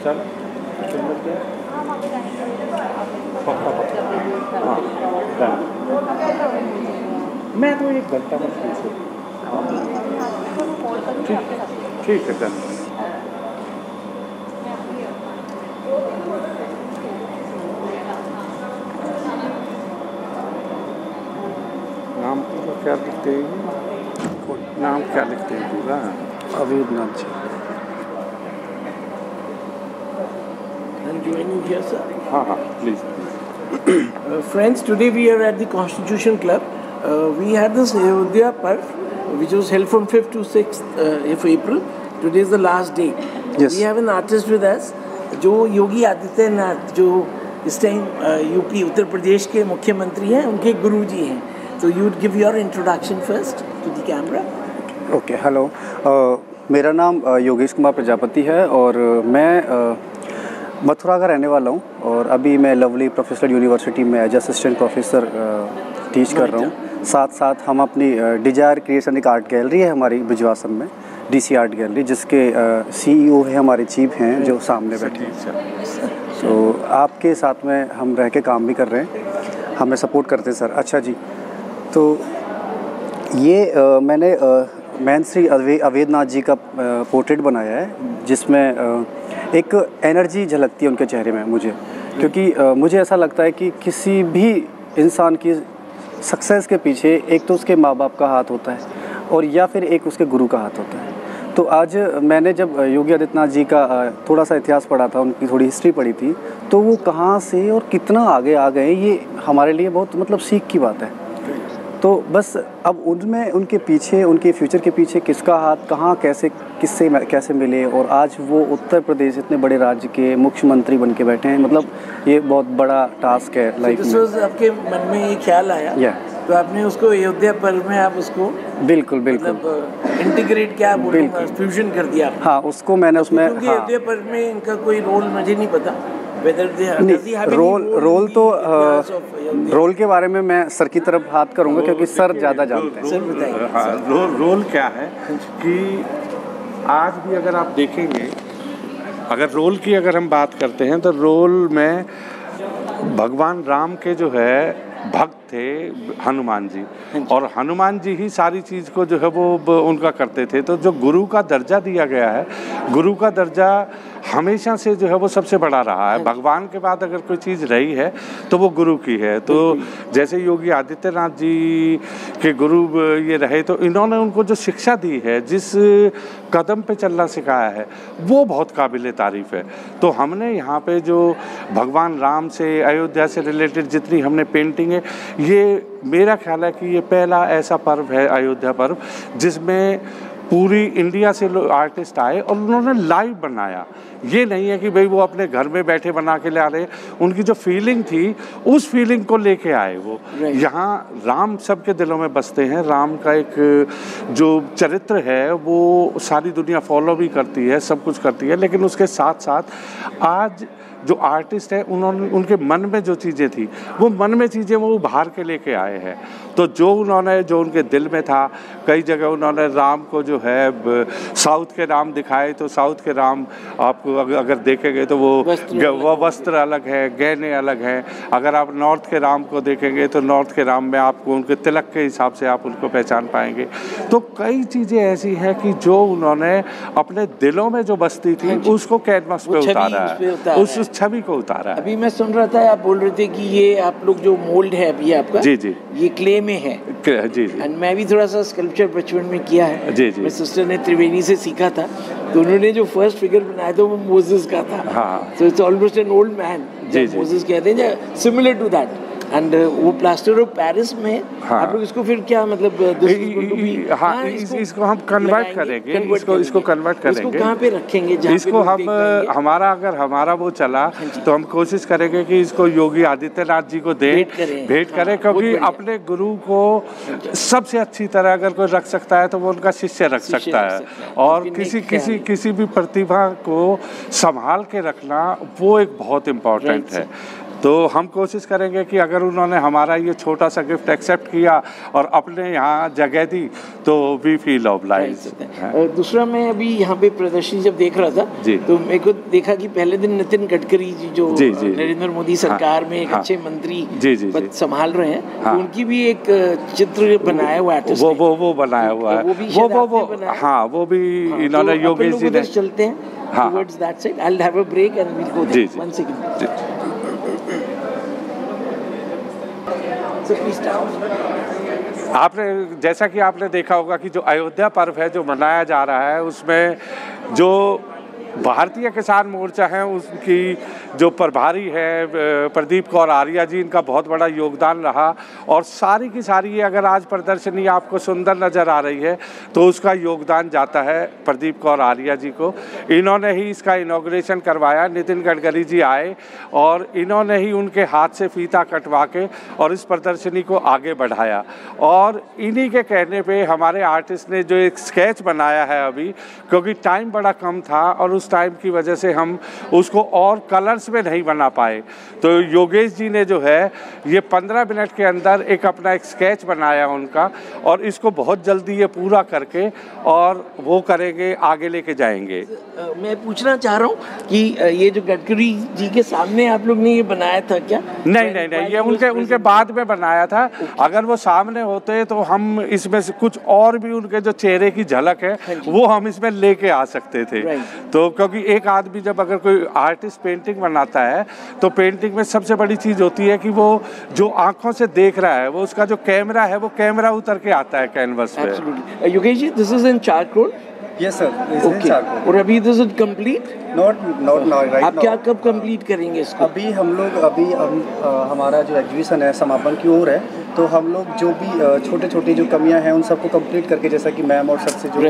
चल मैं तो 1 घंटा में ठीक है सर। नाम क्या लिखते हैं? नाम क्या लिखते हैं पूरा? अवेदनाथ जी। Joining here, sir. हाँ please. Friends, today we are at the Constitution Club. We had this Ayodhya Parv, which was held from 5th to 6th of April. Today is the last day. Yes. We have an artist with us, जो योगी आदित्यनाथ, जो इस time UP Uttar Pradesh के मुख्यमंत्री हैं, उनके गुरुजी हैं. So you would give your introduction first to the camera. Okay, hello. मेरा नाम योगेश कुमार प्रजापति है और मैं मथुरा का रहने वाला हूँ और अभी मैं लवली प्रोफेशनल यूनिवर्सिटी में एज असिस्टेंट प्रोफेसर टीच कर रहा हूँ। साथ साथ हम अपनी डिजायर क्रिएशन एक आर्ट गैलरी है हमारी बिजवासन में, डीसी आर्ट गैलरी, जिसके सीईओ है हमारे चीफ हैं जो सामने बैठे हैं। तो आपके साथ में हम रह के काम भी कर रहे हैं, हमें सपोर्ट करते हैं सर। अच्छा जी, तो ये मैंने मैन श्री अवेदनाथ जी का पोर्ट्रेट बनाया है जिसमें एक एनर्जी झलकती है उनके चेहरे में मुझे, क्योंकि मुझे ऐसा लगता है कि किसी भी इंसान की सक्सेस के पीछे एक तो उसके माँ बाप का हाथ होता है और या फिर एक उसके गुरु का हाथ होता है। तो आज मैंने जब योगी आदित्यनाथ जी का थोड़ा सा इतिहास पढ़ा था, उनकी थोड़ी हिस्ट्री पढ़ी थी, तो वो कहाँ से और कितना आगे आ गए, ये हमारे लिए बहुत मतलब सीख की बात है। तो बस अब उनमें उनके पीछे, उनके फ्यूचर के पीछे किसका हाथ कहाँ कैसे किससे कैसे मिले और आज वो उत्तर प्रदेश इतने बड़े राज्य के मुख्यमंत्री बन के बैठे हैं, मतलब ये बहुत बड़ा टास्क है लाइफ में। आपके मन में ये ख्याल आया तो आपने उसको अयोध्या पर्व में आप उसको बिल्कुल मतलब इंटीग्रेट क्या बोलूँगा, फ्यूजन कर दिया। हाँ, उसको मैंने उसमें अयोध्या पर्व में इनका कोई रोल मुझे नहीं पता, रोल के बारे में मैं सर की तरफ हाथ करूंगा क्योंकि सर ज़्यादा जानते हैं। रोल क्या है कि आज भी अगर आप देखेंगे, अगर रोल की अगर हम बात करते हैं तो रोल में भगवान राम के जो है भक्त थे हनुमान जी, और हनुमान जी ही सारी चीज़ को जो है वो उनका करते थे। तो जो गुरु का दर्जा दिया गया है, गुरु का दर्जा हमेशा से जो है वो सबसे बड़ा रहा है। भगवान के बाद अगर कोई चीज़ रही है तो वो गुरु की है। तो जैसे योगी आदित्यनाथ जी के गुरु ये रहे, तो इन्होंने उनको जो शिक्षा दी है, जिस कदम पे चलना सिखाया है, वो बहुत काबिल तारीफ़ है। तो हमने यहाँ पे जो भगवान राम से, अयोध्या से रिलेटेड जितनी हमने पेंटिंग है, ये मेरा ख्याल है कि ये पहला ऐसा पर्व है अयोध्या पर्व जिसमें पूरी इंडिया से लोग आर्टिस्ट आए और उन्होंने लाइव बनाया। ये नहीं है कि भाई वो अपने घर में बैठे बना के ले आ रहे, उनकी जो फीलिंग थी उस फीलिंग को लेके आए वो। यहाँ राम सबके दिलों में बसते हैं, राम का एक जो चरित्र है वो सारी दुनिया फॉलो भी करती है, सब कुछ करती है, लेकिन उसके साथ साथ आज जो आर्टिस्ट है उन्होंने उनके मन में जो चीज़ें थी वो मन में चीज़ें वो उभार के लेके आए हैं। तो जो उन्होंने जो उनके दिल में था, कई जगह उन्होंने राम को जो है साउथ के राम दिखाए, तो साउथ के राम आपको अगर देखेंगे तो वो वस्त्र अलग है, गहने अलग हैं। अगर आप नॉर्थ के राम को देखेंगे तो नॉर्थ के राम में आपको उनके तिलक के हिसाब से आप उनको पहचान पाएंगे। तो कई चीज़ें ऐसी हैं कि जो उन्होंने अपने दिलों में जो बसती थी उसको कैनवास पे उतारा है, उस छवि को उतारा है। अभी मैं सुन रहा था, आप बोल रहे थे कि ये आप लोग जो मोल्ड है अभी आपका, जी जी, ये क्ले में है। जी जी, एंड मैं भी थोड़ा सा स्कल्पचर बचपन में किया है। जी जी, मेरी सिस्टर ने त्रिवेणी से सीखा था, तो उन्होंने जो फर्स्ट फिगर बनाया था वो मोसेस का था। हाँ, so it's almost an old man, जी जी, मोसेस कहते हैं, सिमिलर टू दैट। एंड वो प्लास्टर ऑफ पेरिस में आप लोग इसको फिर क्या मतलब इसको हम कन्वर्ट करेंगे, इसको कन्वर्ट करेंगे। इसको कहाँ पे रखेंगे? इसको हम हमारा वो चला तो हम कोशिश करेंगे कि इसको योगी आदित्यनाथ जी को भेंट करें, क्योंकि अपने गुरु को सबसे अच्छी तरह अगर कोई रख सकता है तो वो उनका शिष्य रख सकता है। और किसी भी प्रतिभा को संभाल के रखना वो एक बहुत इम्पोर्टेंट है। तो हम कोशिश करेंगे कि अगर उन्होंने हमारा ये छोटा सा गिफ्ट एक्सेप्ट किया और अपने यहाँ जगह दी तो वी फील ऑब्लाइज। दूसरा, मैं अभी यहाँ पे प्रदर्शनी जब देख रहा था जी, तो मेरे को देखा कि पहले दिन नितिन गडकरी जी जो नरेंद्र मोदी सरकार में एक अच्छे मंत्री पद संभाल रहे हैं, तो उनकी भी एक चित्र बनाया हुआ आर्टिस्ट वो बनाया हुआ है, वो भी इन्होंने योगेश जी ने। चलते हैं towards that side. I'll have a break and we'll go there. 1 second. So please start. आपने जैसा कि आपने देखा होगा कि जो अयोध्या पर्व है जो मनाया जा रहा है, उसमें जो भारतीय किसान मोर्चा है उसकी जो प्रभारी है प्रदीप कौर आर्या जी, इनका बहुत बड़ा योगदान रहा। और सारी की सारी ये अगर आज प्रदर्शनी आपको सुंदर नज़र आ रही है तो उसका योगदान जाता है प्रदीप कौर आर्या जी को। इन्होंने ही इसका इनॉग्रेशन करवाया। नितिन गडकरी जी आए और इन्होंने ही उनके हाथ से फीता कटवा के और इस प्रदर्शनी को आगे बढ़ाया। और इन्हीं के कहने पे हमारे आर्टिस्ट ने जो एक स्केच बनाया है अभी, क्योंकि टाइम बड़ा कम था और उस टाइम की वजह से हम उसको और कलर्स में नहीं बना पाए, तो योगेश जी ने जो है ये 15 मिनट के अंदर अपना एक स्केच बनाया उनका, और इसको बहुत जल्दी ये पूरा करके और वो करेंगे, आगे लेके जाएंगे। मैं पूछना चाह रहा हूँ कि ये जो गडकरी जी के सामने आप लोग ने ये बनाया था क्या? नहीं, ये उनके बाद में बनाया था। अगर वो सामने होते तो हम इसमें से कुछ और भी उनके जो चेहरे की झलक है वो हम इसमें लेके आ सकते थे। तो क्योंकि एक आदमी जब अगर कोई आर्टिस्ट पेंटिंग बनाता है तो पेंटिंग में सबसे बड़ी चीज़ होती है कि वो जो आंखों से देख रहा है वो उसका जो कैमरा है वो कैमरा उतर के आता है कैनवस पे। Yogesh ji, this is in charcoal? Yes sir, okay. और अभी this is complete? Not right. आप क्या कब कंप्लीट करेंगे इसको? हम हमारा जो एग्जीबिशन है समापन की ओर है, तो हम लोग जो भी छोटे जो कमियां हैं उन सबको कंप्लीट करके, जैसा कि मैम और सर से जो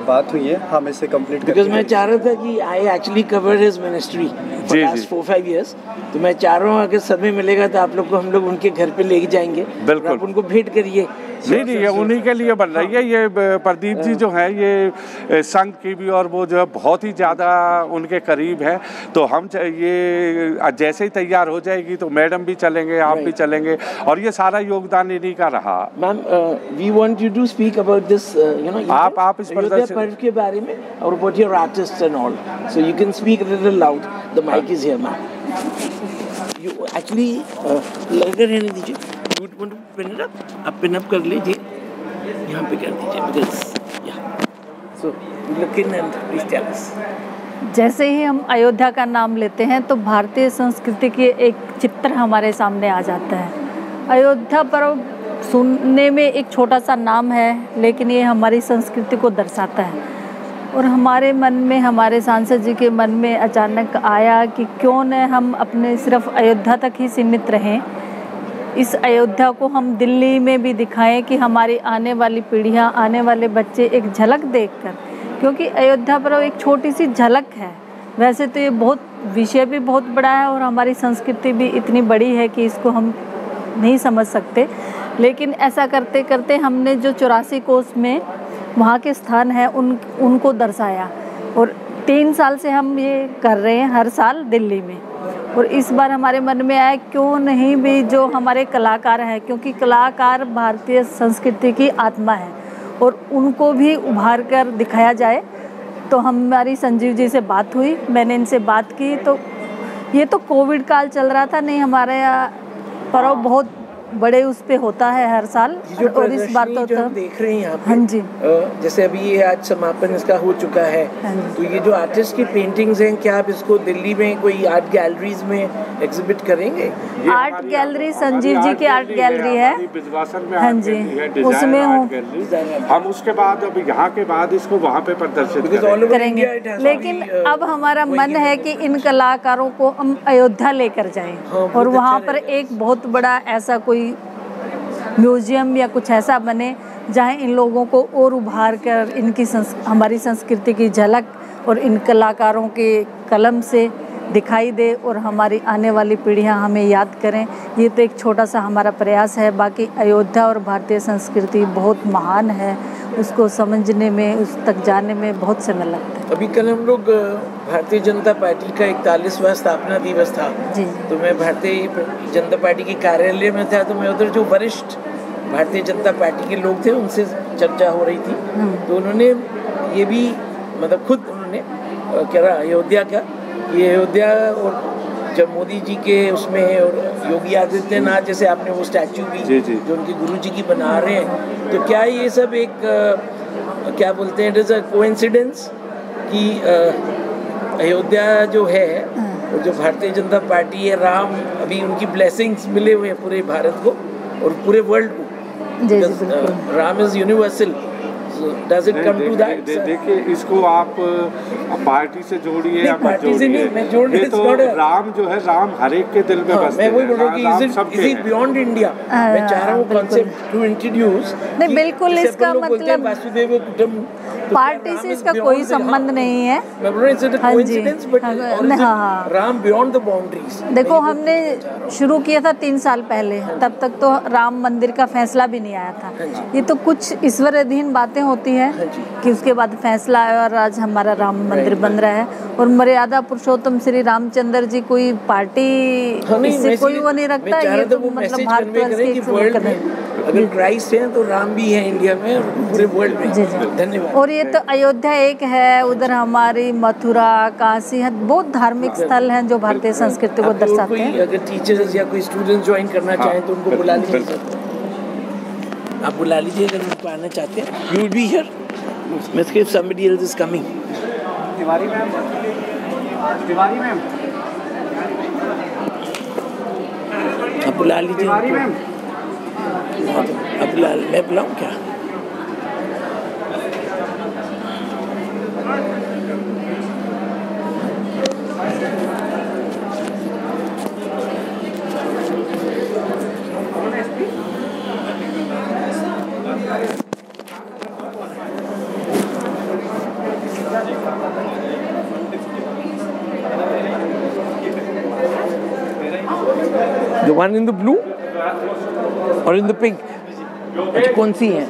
बात हुई है, हम इसे कंप्लीट बिकॉज मैं चाह रहा था कि I actually cover his ministry for last 4-5 years, तो मैं चाह रहा हूँ अगर समय मिलेगा तो आप लोग को हम लोग उनके घर पे लेके जाएंगे, बिल्कुल आप उनको भेंट करिए। नहीं, ये उन्हीं के लिए बन रही है। ये प्रदीप जी जो है ये संघ की भी और वो जो है बहुत ही ज़्यादा उनके करीब है, तो हम ये जैसे ही तैयार हो जाएगी तो मैडम भी चलेंगे, आप भी चलेंगे, और ये सारा योगदान इन्हीं का रहा। Ma'am, we want you to speak about this, you know, आप इस पर्व के बारे में और about your artist and all, so you can speak a little loud, the mic is here ma'am. You actually लगा रहने दीजिए, आप पिन अप कर लीजिए, यहाँ पे कर दीजिए, बिकॉज या so look in and please tell us. जैसे ही हम अयोध्या का नाम लेते हैं तो भारतीय संस्कृति के एक चित्र हमारे सामने आ जाता है। अयोध्या पर्व सुनने में एक छोटा सा नाम है, लेकिन ये हमारी संस्कृति को दर्शाता है। और हमारे मन में, हमारे सांसद जी के मन में अचानक आया कि क्यों न हम अपने सिर्फ अयोध्या तक ही सीमित रहें, इस अयोध्या को हम दिल्ली में भी दिखाएं कि हमारी आने वाली पीढ़ियां, आने वाले बच्चे एक झलक देखकर, क्योंकि अयोध्या पर्व एक छोटी सी झलक है। वैसे तो ये बहुत विषय भी बहुत बड़ा है और हमारी संस्कृति भी इतनी बड़ी है कि इसको हम नहीं समझ सकते, लेकिन ऐसा करते करते हमने जो 84 कोस में वहाँ के स्थान हैं उनको दर्शाया। और 3 साल से हम ये कर रहे हैं हर साल दिल्ली में। और इस बार हमारे मन में आया क्यों नहीं भी जो हमारे कलाकार हैं, क्योंकि कलाकार भारतीय संस्कृति की आत्मा है और उनको भी उभार कर दिखाया जाए। तो हमारी संजीव जी से बात हुई, मैंने इनसे बात की, तो ये तो कोविड काल चल रहा था, नहीं हमारे यहाँ पर्व बहुत बड़े उस पे होता है हर साल, और इस बार तो हम देख रहे हैं यहाँ पे, हाँ जी, जैसे अभी ये आज समापन इसका हो चुका है, तो ये जो आर्टिस्ट की पेंटिंग्स हैं, क्या आप इसको दिल्ली में कोई आर्ट गैलरीज में एग्जिबिट करेंगे? आर्ट गैलरी संजीव जी की आर्ट गैलरी है, हाँ जी, उसमें हूँ हम। उसके बाद अब यहाँ के बाद इसको वहाँ पे प्रदर्शित करेंगे, लेकिन अब हमारा मन है कि इन कलाकारों को हम अयोध्या लेकर जाएं और वहाँ पर एक बहुत बड़ा ऐसा कोई म्यूजियम या कुछ ऐसा बने जहाँ इन लोगों को और उभार कर इनकी हमारी संस्कृति की झलक और इन कलाकारों के कलम से दिखाई दे और हमारी आने वाली पीढ़ियाँ हमें याद करें। ये तो एक छोटा सा हमारा प्रयास है। बाकी अयोध्या और भारतीय संस्कृति बहुत महान है उसको समझने में, उस तक जाने में बहुत समय लगता है। अभी कल हम लोग भारतीय जनता पार्टी का 41वां स्थापना दिवस था। जी। तो मैं भारतीय जनता पार्टी के कार्यालय में था, तो मैं उधर जो वरिष्ठ भारतीय जनता पार्टी के लोग थे उनसे चर्चा हो रही थी। तो उन्होंने ये भी मतलब खुद उन्होंने कह रहा अयोध्या का, ये अयोध्या और जब मोदी जी के उसमें और योगी आदित्यनाथ जैसे आपने वो स्टैचू भी जो उनके गुरु जी की बना रहे हैं, तो क्या ये सब एक क्या बोलते हैं, इट इज़ अ कोइंसिडेंस कि अयोध्या जो है और जो भारतीय जनता पार्टी है, राम अभी उनकी ब्लेसिंग्स मिले हुए हैं पूरे भारत को और पूरे वर्ल्ड को। Ram is universal. Does it come to that? देखिए, इसको आप पार्टी से जोड़िए या मत जोड़िए, ये तो राम जो है, राम हर एक के दिल में बसते हैं। मैं वही बोल रहा हूँ कि इज इट बियॉन्ड इंडिया। मैं चाह रहा हूँ कॉन्सेप्ट टू इंट्रोड्यूस। नहीं, बिल्कुल इसका मतलब वासुदेव कुटुंब, पार्टी से इसका कोई संबंध नहीं है। मैं बोल रहा हूँ it's a coincidence, but Ram beyond the boundaries. देखो, हमने शुरू किया था 3 साल पहले, तब तक तो राम मंदिर का फैसला भी नहीं आया था। ये तो कुछ ईश्वर अधीन बातें होती है कि उसके बाद फैसला आया और आज हमारा राम मंदिर बन रहा है। और मर्यादा पुरुषोत्तम श्री रामचंद्र जी कोई पार्टी, इससे कोई वो नहीं रखता। ये तो मतलब भारतवर्ष के अगर क्राइस्ट है तो राम भी है इंडिया में और पूरे वर्ल्ड में। धन्यवाद। और ये तो अयोध्या एक है, उधर हमारी मथुरा, काशी है, बहुत धार्मिक स्थल हैं जो भारतीय संस्कृति को दर्शाते हैं। अगर टीचर्स या कोई स्टूडेंट्स ज्वाइन करना चाहें तो उनको बुला लीजिए, आप बुला लीजिए अगर उनको आना चाहते हैं। You will be here if somebody else is coming. Tiwari ma'am, आप बुला लीजिए। तिवारी मैम, आप बुला, मैं बुलाऊँ क्या? The one in the blue or in the pink? अच्छा, कौन सी है?